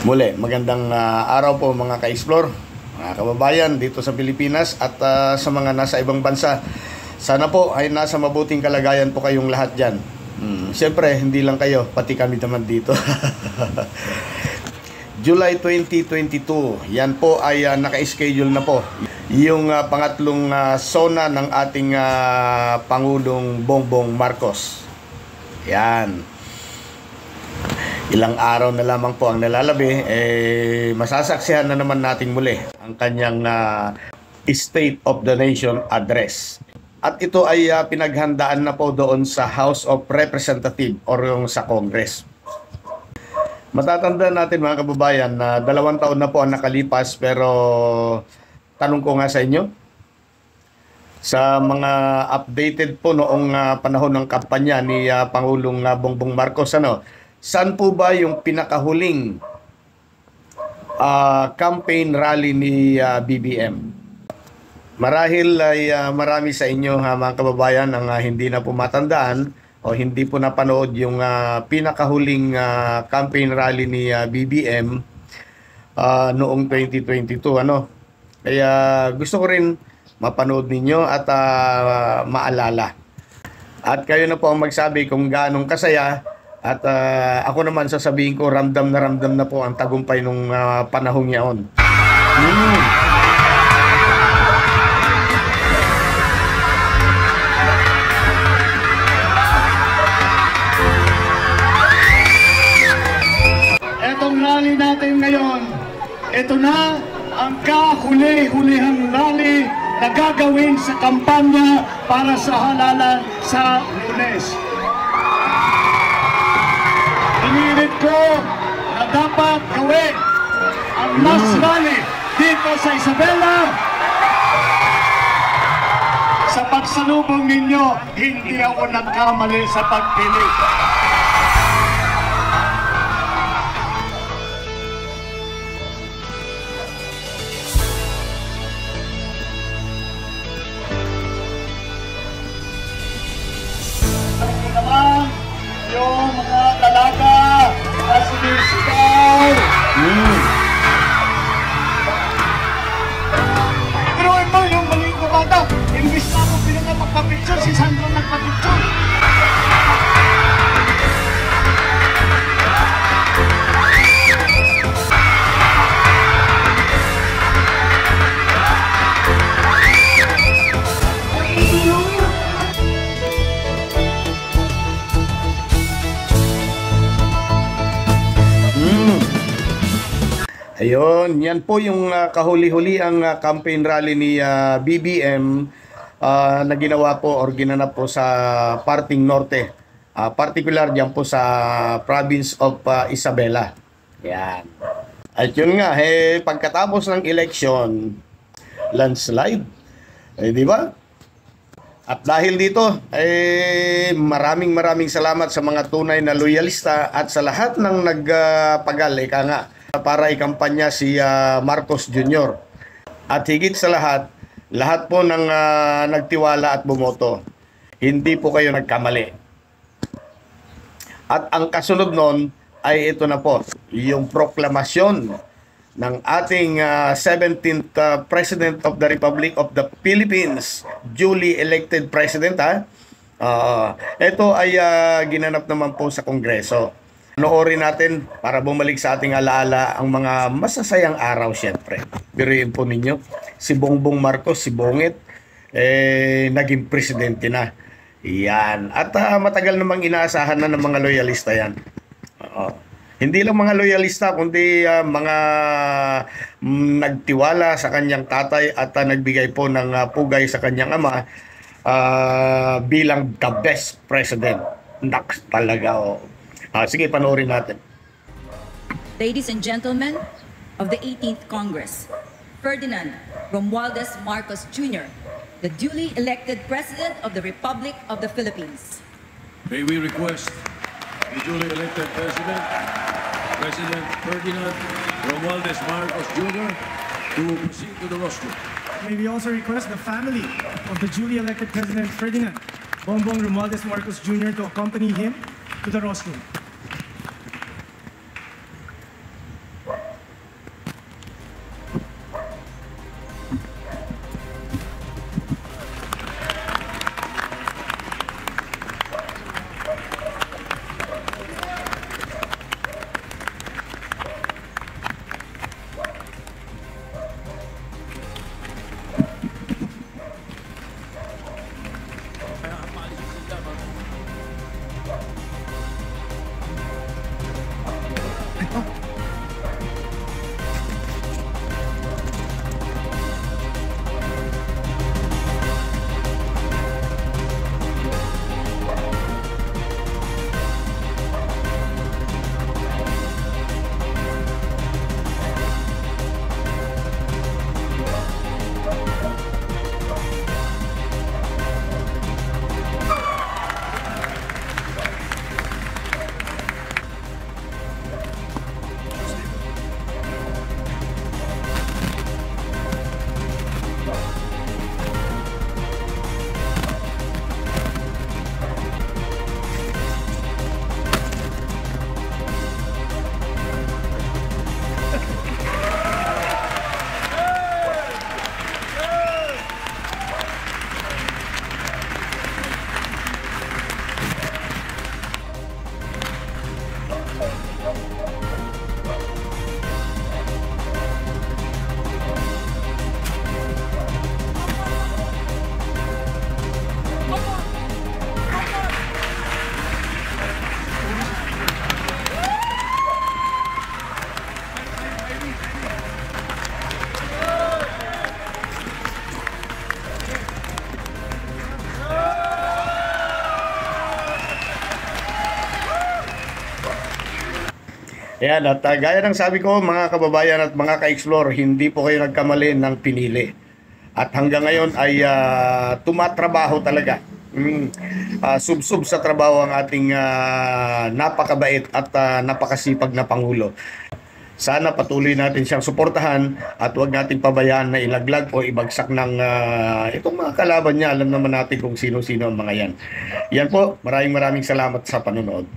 Muli, magandang araw po mga ka-explore, mga kababayan dito sa Pilipinas at sa mga nasa ibang bansa. Sana po ay nasa mabuting kalagayan po kayong lahat dyan. Siyempre, hindi lang kayo, pati kami naman dito. July 2022, yan po ay naka-schedule na po. Yung pangatlong SONA ng ating Pangulong Bongbong Marcos. Yan. Ilang araw na lamang po ang nalalabi, masasaksihan na naman natin muli ang kanyang State of the Nation Address. At ito ay pinaghandaan na po doon sa House of Representatives or yung sa Congress. Matatanda natin mga kababayan na 2 taon na po ang nakalipas, pero tanong ko nga sa inyo, sa mga updated po noong panahon ng kampanya ni Pangulong Bongbong Marcos, saan po ba yung pinakahuling campaign rally ni BBM? Marahil ay marami sa inyo mga kababayan ang hindi na po matandaan o hindi po napanood yung pinakahuling campaign rally ni BBM noong 2022. Kaya gusto ko rin mapanood ninyo at maalala. At kayo na po ang magsabi kung gaano kasaya. At ako naman sasabihin ko, ramdam na po ang tagumpay nung panahong yaon. Etong rally natin ngayon, ito na ang kahuli-hulihang rally na gagawin sa kampanya para sa halalan sa Lunes. Inilit ko na dapat gawin ang last rally dito sa Isabela. Sa pagsalubong ninyo, hindi ako nagkamali sa pagpili. Ito naman yung mga dalaga na sinisigaw. Pero ito yung maling kumata. Imbis na ako pinaka magpapicture, si Sandro nagpapicture. Ayun, yan po yung kahuli-huli ang campaign rally ni BBM na ginawa po or ginanap po sa Parting Norte. Particular dyan po sa province of Isabela. Yan. At yun nga, pagkatapos ng election, landslide. Di ba? At dahil dito, maraming salamat sa mga tunay na loyalista at sa lahat ng nagpagal, para ikampanya si Marcos Jr. At higit sa lahat po ng nagtiwala at bumoto. Hindi po kayo nagkamali. At ang kasunod nun ay ito na po, yung proklamasyon ng ating 17th President of the Republic of the Philippines, duly elected President. Ito ay ginanap naman po sa Kongreso. Noorin natin para bumalik sa ating alaala ang mga masasayang araw siyempre. Biruin po ninyo, si Bongbong Marcos, si Bongit, naging presidente na. Yan. At matagal namang inaasahan na ng mga loyalista yan. Hindi lang mga loyalista, kundi mga nagtiwala sa kanyang tatay at nagbigay po ng pugay sa kanyang ama bilang the best president. Naks talaga. Sige, panoorin natin. Ladies and gentlemen of the 18th Congress, Ferdinand Romualdez Marcos Jr., the duly elected President of the Republic of the Philippines. May we request the duly elected President, President Ferdinand Romualdez Marcos Jr., to proceed to the rostrum. May we also request the family of the duly elected President Ferdinand Bongbong Romualdez Marcos Jr. to accompany him to the rostrum. Ayan, at gaya ng sabi ko, mga kababayan at mga ka-explore, hindi po kayo nagkamali ng pinili. At hanggang ngayon ay tumatrabaho talaga. Sub-sub sa trabaho ang ating napakabait at napakasipag na Pangulo. Sana patuloy natin siyang suportahan at huwag natin pabayaan na ilaglag o ibagsak ng itong mga kalaban niya. Alam naman natin kung sino-sino ang mga yan. Yan po, maraming salamat sa panonood.